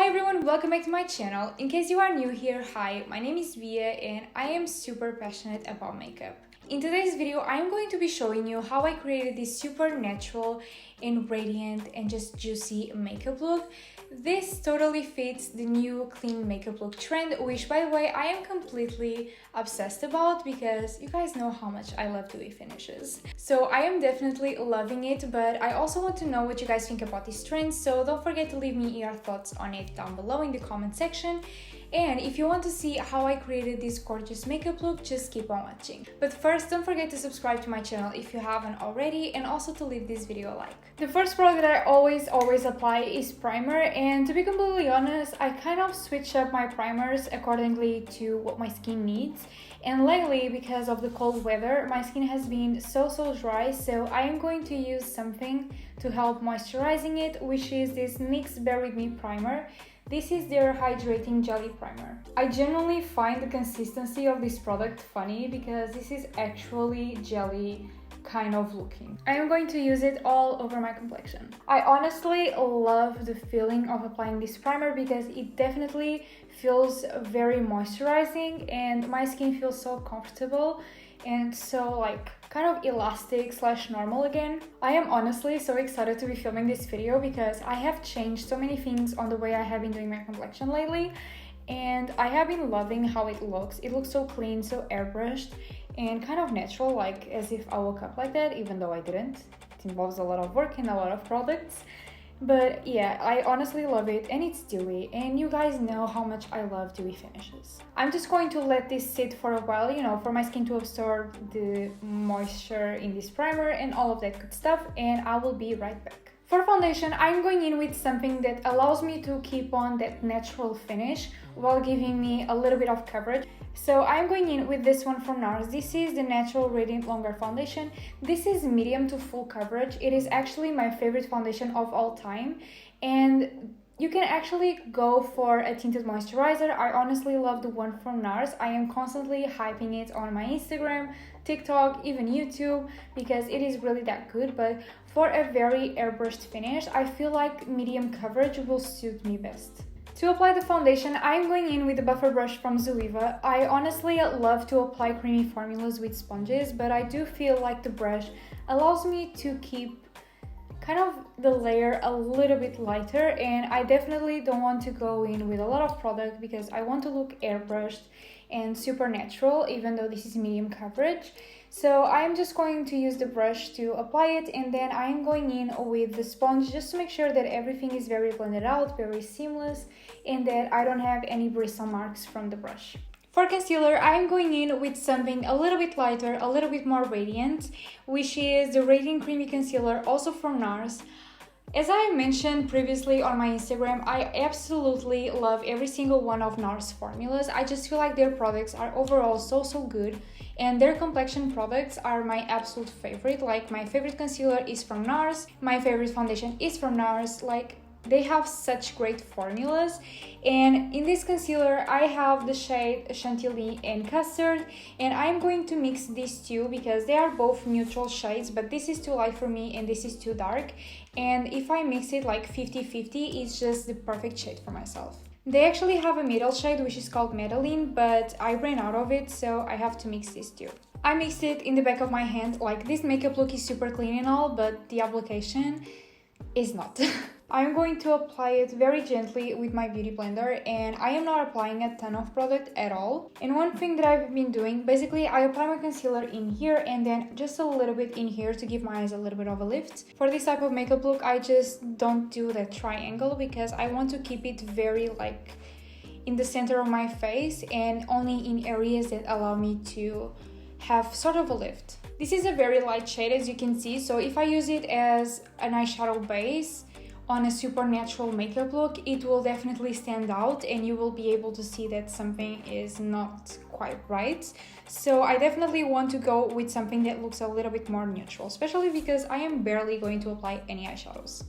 Hi everyone, welcome back to my channel. In case you are new here, hi, my name is Via and I am super passionate about makeup. In today's video, I am going to be showing you how I created this super natural and radiant and just juicy makeup look. This totally fits the new clean makeup look trend, which by the way, I am completely obsessed about because you guys know how much I love dewy finishes. So I am definitely loving it, but I also want to know what you guys think about this trend, so don't forget to leave me your thoughts on it down below in the comment section. And if you want to see how I created this gorgeous makeup look, just keep on watching. But first, don't forget to subscribe to my channel if you haven't already, and also to leave this video a like. The first product that I always apply is primer, and to be completely honest, I kind of switch up my primers accordingly to what my skin needs. And lately, because of the cold weather, my skin has been so dry, so I am going to use something to help moisturizing it, which is this Nyx Bear With Me primer. This is their hydrating jelly primer. I genuinely find the consistency of this product funny because this is actually jelly kind of looking. I am going to use it all over my complexion. I honestly love the feeling of applying this primer because it definitely feels very moisturizing and my skin feels so comfortable and so like kind of elastic / normal again. I am honestly so excited to be filming this video because I have changed so many things on the way I have been doing my complexion lately, and I have been loving how it looks. It looks so clean, so airbrushed and kind of natural, like as if I woke up like that, even though I didn't. It involves a lot of work and a lot of products. But yeah, I honestly love it, and it's dewy, and you guys know how much I love dewy finishes. I'm just going to let this sit for a while, you know, for my skin to absorb the moisture in this primer and all of that good stuff, and I will be right back. For foundation, I'm going in with something that allows me to keep on that natural finish while giving me a little bit of coverage. So I'm going in with this one from NARS. This is the Natural Radiant Longer Foundation. This is medium to full coverage. It is actually my favorite foundation of all time. And you can actually go for a tinted moisturizer. I honestly love the one from NARS. I am constantly hyping it on my Instagram, TikTok, even YouTube because it is really that good. But for a very airbrushed finish, I feel like medium coverage will suit me best. To apply the foundation, I'm going in with the buffer brush from Zoeva. I honestly love to apply creamy formulas with sponges, but I do feel like the brush allows me to keep kind of the layer a little bit lighter, and I definitely don't want to go in with a lot of product because I want to look airbrushed and super natural, even though this is medium coverage. So I'm just going to use the brush to apply it, and then I'm going in with the sponge just to make sure that everything is very blended out, very seamless, and that I don't have any bristle marks from the brush. For concealer, I'm going in with something a little bit lighter, a little bit more radiant, which is the Radiant Creamy Concealer, also from NARS. As I mentioned previously on my Instagram, I absolutely love every single one of NARS formulas. I just feel like their products are overall so good, and their complexion products are my absolute favorite. Like, my favorite concealer is from NARS, my favorite foundation is from NARS. Like, they have such great formulas. And in this concealer, I have the shade Chantilly and Custard, and I'm going to mix these two because they are both neutral shades, but this is too light for me and this is too dark. And if I mix it like 50-50, it's just the perfect shade for myself. They actually have a middle shade which is called Maybelline, but I ran out of it, so I have to mix these two. I mixed it in the back of my hand. Like, this makeup look is super clean and all, but the application is not. I'm going to apply it very gently with my beauty blender, and I am not applying a ton of product at all. And one thing that I've been doing, basically I apply my concealer in here and then just a little bit in here to give my eyes a little bit of a lift. For this type of makeup look, I just don't do that triangle because I want to keep it very like in the center of my face and only in areas that allow me to have sort of a lift. This is a very light shade, as you can see, so if I use it as an eyeshadow base on a super natural makeup look, it will definitely stand out and you will be able to see that something is not quite right. So I definitely want to go with something that looks a little bit more neutral, especially because I am barely going to apply any eyeshadows.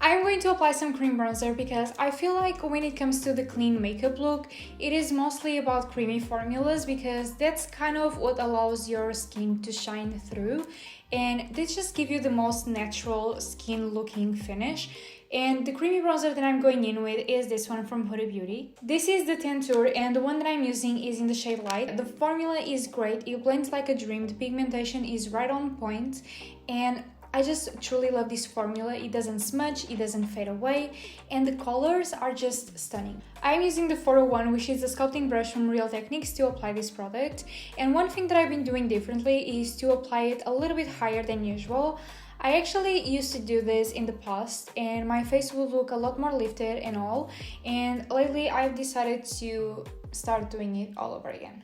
I'm going to apply some cream bronzer because I feel like when it comes to the clean makeup look, it is mostly about creamy formulas because that's kind of what allows your skin to shine through, and they just give you the most natural skin looking finish. And the creamy bronzer that I'm going in with is this one from Huda Beauty. This is the Tantour, and the one that I'm using is in the shade Light. The formula is great, it blends like a dream, the pigmentation is right on point, and I just truly love this formula. It doesn't smudge, it doesn't fade away, and the colors are just stunning. I'm using the 401, which is a sculpting brush from Real Techniques, to apply this product. And one thing that I've been doing differently is to apply it a little bit higher than usual. I actually used to do this in the past and my face would look a lot more lifted and all, and lately I've decided to start doing it all over again.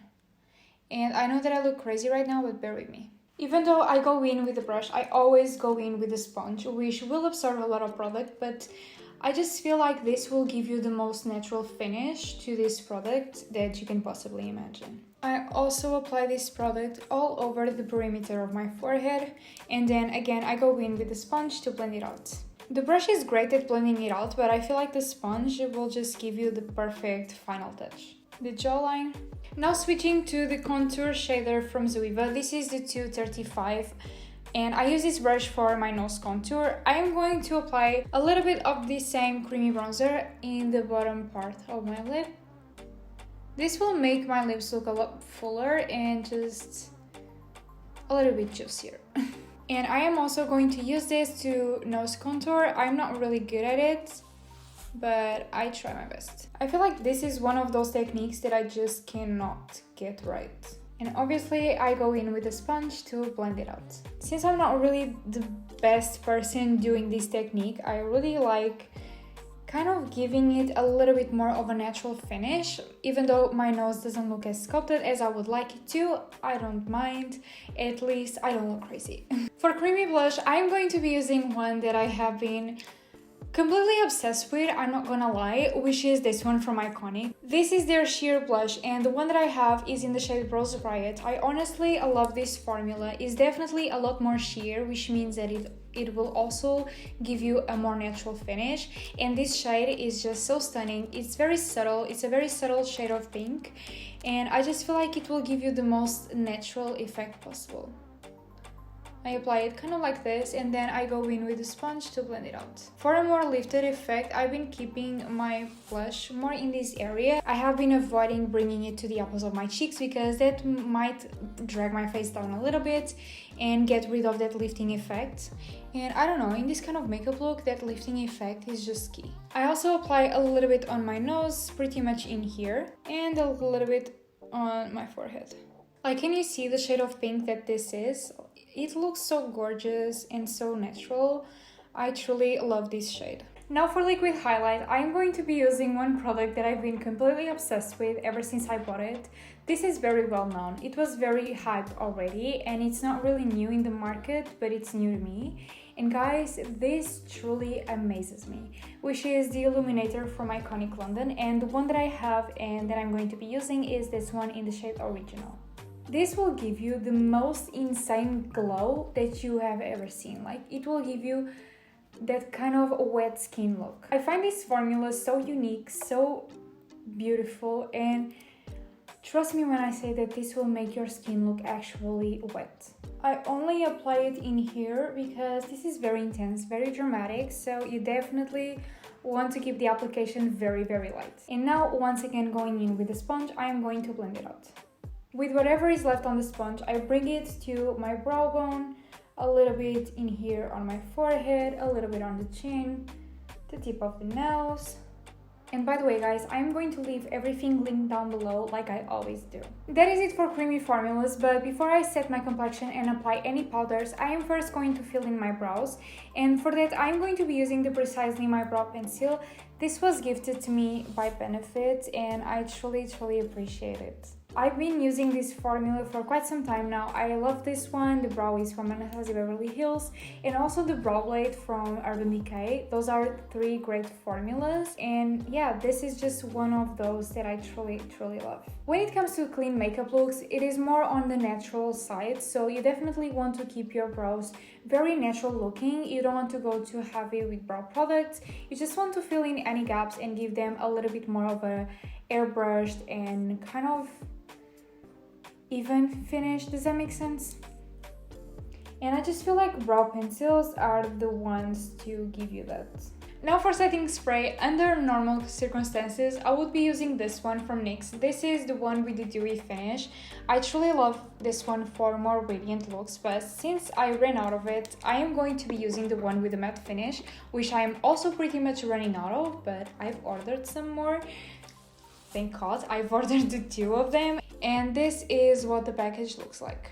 And I know that I look crazy right now, but bear with me. Even though I go in with the brush, I always go in with a sponge, which will absorb a lot of product, but I just feel like this will give you the most natural finish to this product that you can possibly imagine. I also apply this product all over the perimeter of my forehead, and then again I go in with the sponge to blend it out. The brush is great at blending it out, but I feel like the sponge will just give you the perfect final touch. The jawline. Now switching to the contour shader from Zoeva. This is the 235. And I use this brush for my nose contour. I am going to apply a little bit of the same creamy bronzer in the bottom part of my lip. This will make my lips look a lot fuller and just a little bit juicier. And I am also going to use this to nose contour. I'm not really good at it, but I try my best. I feel like this is one of those techniques that I just cannot get right. And obviously I go in with a sponge to blend it out. Since I'm not really the best person doing this technique, I really like kind of giving it a little bit more of a natural finish. Even though my nose doesn't look as sculpted as I would like it to, I don't mind. At least I don't look crazy. For creamy blush, I'm going to be using one that I have been completely obsessed with, I'm not gonna lie, which is this one from Iconic. This is their sheer blush, and the one that I have is in the shade Rose Riot. I honestly love this formula. It's definitely a lot more sheer, which means that it will also give you a more natural finish, and this shade is just so stunning. It's very subtle, it's a very subtle shade of pink, and I just feel like it will give you the most natural effect possible. I apply it kind of like this, and then I go in with a sponge to blend it out. For a more lifted effect, I've been keeping my blush more in this area. I have been avoiding bringing it to the apples of my cheeks because that might drag my face down a little bit and get rid of that lifting effect. And I don't know, in this kind of makeup look, that lifting effect is just key. I also apply a little bit on my nose, pretty much in here, and a little bit on my forehead. Like, can you see the shade of pink that this is? It looks so gorgeous and so natural. I truly love this shade. Now for liquid highlight, I'm going to be using one product that I've been completely obsessed with ever since I bought it. This is very well known. It was very hyped already, and it's not really new in the market, but it's new to me. And guys, this truly amazes me, which is the Illuminator from Iconic London, and the one that I have and that I'm going to be using is this one in the shade Original. This will give you the most insane glow that you have ever seen. Like, it will give you that kind of wet skin look. I find this formula so unique, so beautiful, and trust me when I say that this will make your skin look actually wet. I only apply it in here because this is very intense, very dramatic, so you definitely want to keep the application very, very light. And now, once again, going in with the sponge, I am going to blend it out. With whatever is left on the sponge, I bring it to my brow bone, a little bit in here on my forehead, a little bit on the chin, the tip of the nose. And by the way guys, I'm going to leave everything linked down below like I always do. That is it for creamy formulas, but before I set my complexion and apply any powders, I am first going to fill in my brows. And for that, I'm going to be using the Precisely My Brow Pencil. This was gifted to me by Benefit and I truly appreciate it. I've been using this formula for quite some time now. I love this one. The brow is from Anastasia Beverly Hills, and also the brow blade from Urban Decay. Those are three great formulas, and yeah, this is just one of those that I truly love. When it comes to clean makeup looks, it is more on the natural side, so you definitely want to keep your brows very natural looking. You don't want to go too heavy with brow products. You just want to fill in any gaps and give them a little bit more of a airbrushed and kind of even finish. Does that make sense? And I just feel like brow pencils are the ones to give you that. Now for setting spray, under normal circumstances, I would be using this one from NYX. This is the one with the dewy finish. I truly love this one for more radiant looks, but since I ran out of it, I am going to be using the one with the matte finish, which I am also pretty much running out of, but I've ordered some more. Thank God, I've ordered the 2 of them, and this is what the package looks like.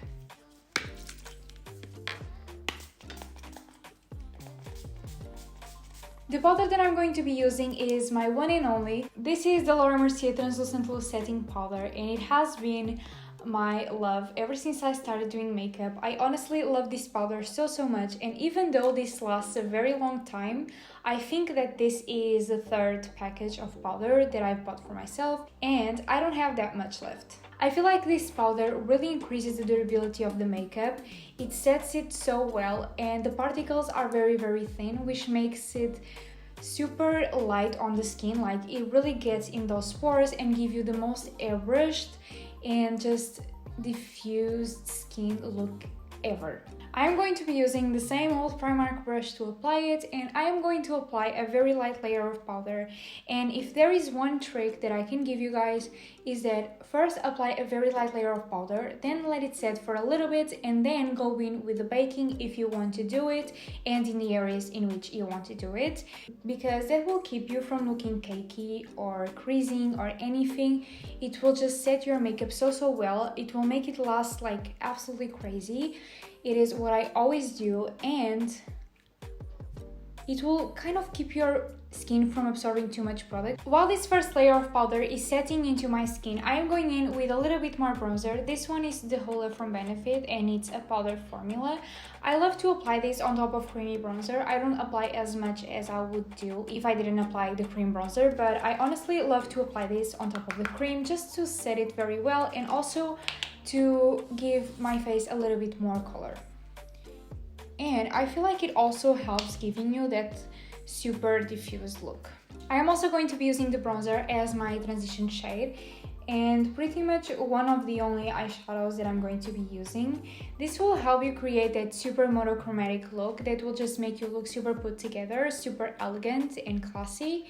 The powder that I'm going to be using is my one and only. This is the Mercier Translucent Loose Setting Powder, and it has been my love ever since I started doing makeup. I honestly love this powder so much, and even though this lasts a very long time, I think that this is the 3rd package of powder that I've bought for myself, and I don't have that much left. I feel like this powder really increases the durability of the makeup. It sets it so well, and the particles are very thin, which makes it super light on the skin. Like, it really gets in those pores and give you the most airbrushed and just diffused skin look ever. I'm going to be using the same old Primark brush to apply it, and I am going to apply a very light layer of powder. And if there is one trick that I can give you guys, is that first apply a very light layer of powder, then let it set for a little bit, and then go in with the baking if you want to do it and in the areas in which you want to do it, because that will keep you from looking cakey or creasing or anything. It will just set your makeup so well. It will make it last like absolutely crazy. It is what I always do, and it will kind of keep your skin from absorbing too much product. While this first layer of powder is setting into my skin, I am going in with a little bit more bronzer. This one is the Hoola from Benefit, and it's a powder formula. I love to apply this on top of creamy bronzer. I don't apply as much as I would do if I didn't apply the cream bronzer, but I honestly love to apply this on top of the cream just to set it very well, and also to give my face a little bit more color. And I feel like it also helps giving you that super diffused look. I am also going to be using the bronzer as my transition shade, and pretty much one of the only eyeshadows that I'm going to be using. This will help you create that super monochromatic look that will just make you look super put together, super elegant and classy.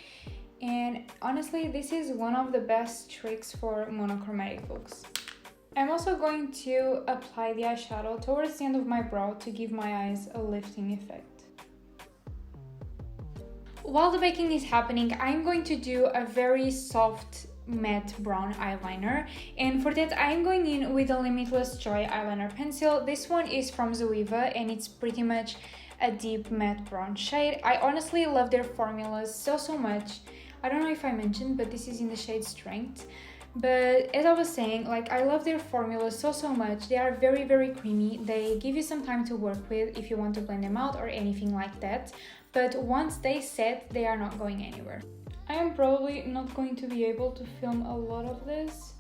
And honestly, this is one of the best tricks for monochromatic looks. I'm also going to apply the eyeshadow towards the end of my brow to give my eyes a lifting effect. While the baking is happening, I'm going to do a very soft matte brown eyeliner, and for that I'm going in with a Limitless Joy eyeliner pencil. This one is from Zoeva, and it's pretty much a deep matte brown shade. I honestly love their formulas so much. I don't know if I mentioned, but this is in the shade Strength. But as I was saying, like, I love their formulas so much. They are very creamy. They give you some time to work with if you want to blend them out or anything like that. But once they set, they are not going anywhere. I am probably not going to be able to film a lot of this,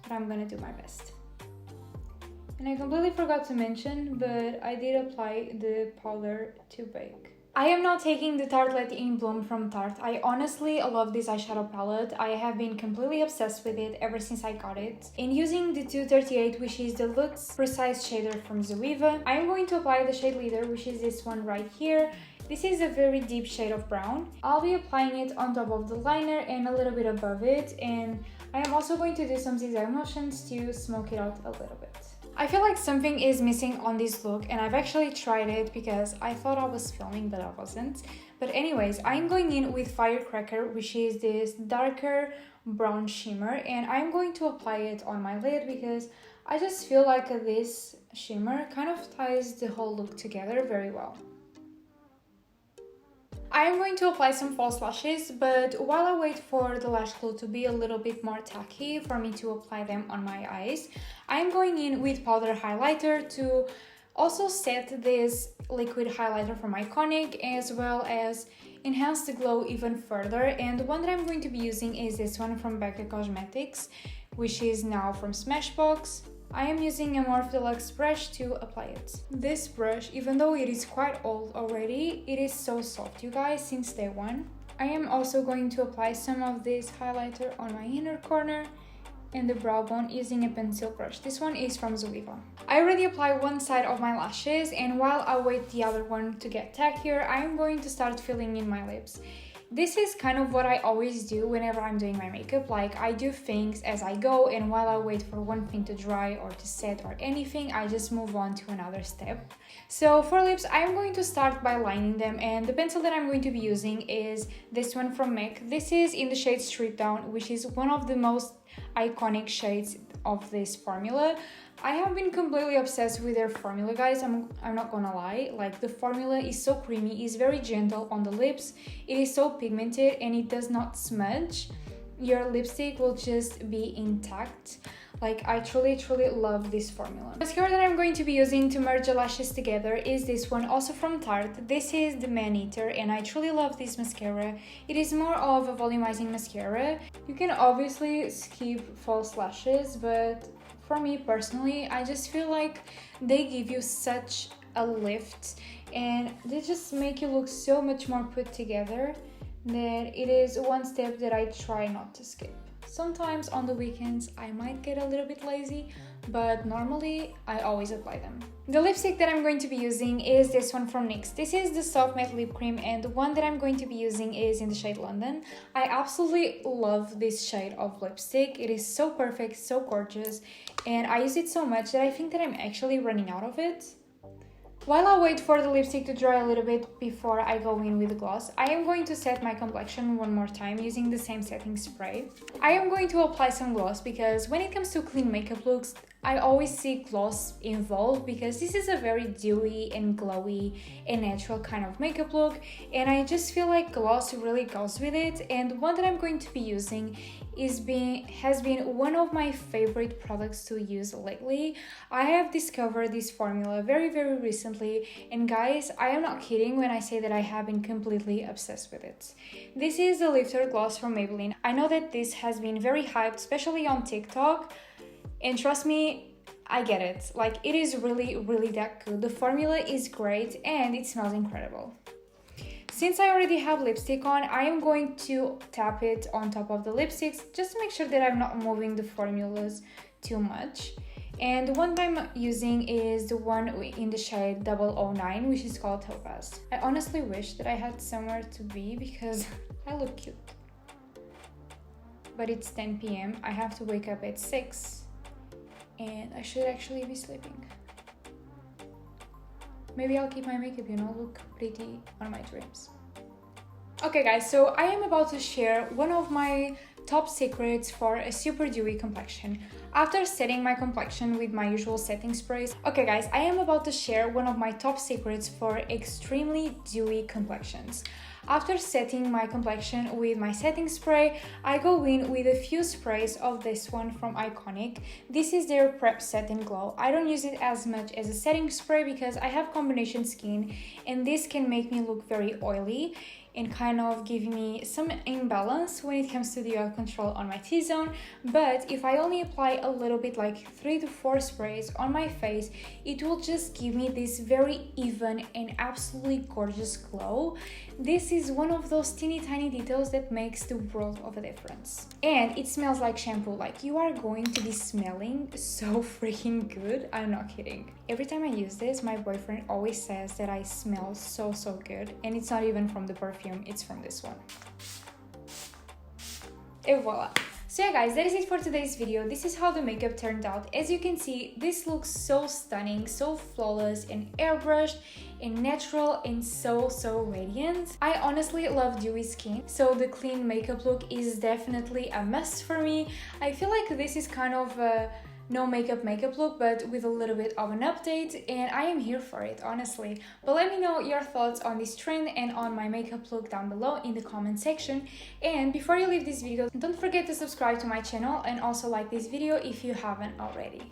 but I'm gonna do my best. And I completely forgot to mention, but I did apply the powder to bake. I am now taking the Tartelette in Bloom from Tarte. I honestly love this eyeshadow palette. I have been completely obsessed with it ever since I got it. And using the 238, which is the Luxe Precise Shader from Zoeva, I am going to apply the shade Leader, which is this one right here. This is a very deep shade of brown. I'll be applying it on top of the liner and a little bit above it, and I am also going to do some zigzag motions to smoke it out a little bit. I feel like something is missing on this look, and I've actually tried it because I thought I was filming, but I wasn't. But anyways, I'm going in with Firecracker, which is this darker brown shimmer, and I'm going to apply it on my lid because I just feel like this shimmer kind of ties the whole look together very well. I am going to apply some false lashes, but while I wait for the lash glue to be a little bit more tacky for me to apply them on my eyes, I'm going in with powder highlighter to also set this liquid highlighter from Iconic, as well as enhance the glow even further. And the one that I'm going to be using is this one from Becca Cosmetics, which is now from Smashbox. I am using a Morphe Deluxe brush to apply it. This brush, even though it is quite old already, it is so soft, you guys, since day one. I am also going to apply some of this highlighter on my inner corner and the brow bone using a pencil brush. This one is from Zuliva. I already applied one side of my lashes, and while I wait the other one to get tackier, I'm going to start filling in my lips. This is kind of what I always do whenever I'm doing my makeup. Like, I do things as I go, and while I wait for one thing to dry or to set or anything, I just move on to another step. So for lips, I'm going to start by lining them, and the pencil that I'm going to be using is this one from MAC. This is in the shade Street Down, which is one of the most iconic shades of this formula. I have been completely obsessed with their formula, guys. I'm not gonna lie. Like, the formula is so creamy, it's very gentle on the lips, it is so pigmented, and it does not smudge. Your lipstick will just be intact. Like, I truly love this formula. The mascara that I'm going to be using to merge the lashes together is this one, also from Tarte. This is the Man Eater, and I truly love this mascara. It is more of a volumizing mascara. You can obviously skip false lashes, but for me personally, I just feel like they give you such a lift, and they just make you look so much more put together that it is one step that I try not to skip. Sometimes on the weekends I might get a little bit lazy, but normally I always apply them. The lipstick that I'm going to be using is this one from NYX. This is the Soft Matte Lip Cream, and the one that I'm going to be using is in the shade London. I absolutely love this shade of lipstick. It is so perfect, so gorgeous, and I use it so much that I think that I'm actually running out of it. While I wait for the lipstick to dry a little bit before I go in with the gloss, I am going to set my complexion one more time using the same setting spray. I am going to apply some gloss because when it comes to clean makeup looks, I always see gloss involved because this is a very dewy and glowy and natural kind of makeup look, and I just feel like gloss really goes with it. And the one that I'm going to be using has been one of my favorite products to use lately. I have discovered this formula very recently, and guys, I am not kidding when I say that I have been completely obsessed with it. This is the Lifter Gloss from Maybelline. I know that this has been very hyped, especially on TikTok, and trust me, I get it. Like, it is really that good. The formula is great and it smells incredible. Since I already have lipstick on, I am going to tap it on top of the lipsticks just to make sure that I'm not moving the formulas too much. And the one I'm using is the one in the shade 009, which is called Topaz. I honestly wish that I had somewhere to be because I look cute. But it's 10 p.m. I have to wake up at 6 and I should actually be sleeping. Maybe I'll keep my makeup, you know, look pretty on my dreams. Okay guys, so I am about to share one of my top secrets for a super dewy complexion. After setting my complexion with my usual setting sprays, okay guys, I am about to share one of my top secrets for extremely dewy complexions. After setting my complexion with my setting spray, I go in with a few sprays of this one from Iconic. This is their Prep Set and Glow. I don't use it as much as a setting spray because I have combination skin, and this can make me look very oily and kind of give me some imbalance when it comes to the oil control on my T-zone. But if I only apply a little bit, like 3 to 4 sprays on my face, it will just give me this very even and absolutely gorgeous glow. This is one of those teeny tiny details that makes the world of a difference. And it smells like shampoo. Like, you are going to be smelling so freaking good. I'm not kidding. Every time I use this, my boyfriend always says that I smell so good, and it's not even from the perfume, it's from this one. Et voila. So yeah guys, that is it for today's video. This is how the makeup turned out. As you can see, this looks so stunning, so flawless and airbrushed and natural and so radiant. I honestly love dewy skin, so the clean makeup look is definitely a must for me. I feel like this is kind of a no makeup look, but with a little bit of an update, and I am here for it, honestly. But let me know your thoughts on this trend and on my makeup look down below in the comment section. And before you leave this video, don't forget to subscribe to my channel and also like this video if you haven't already.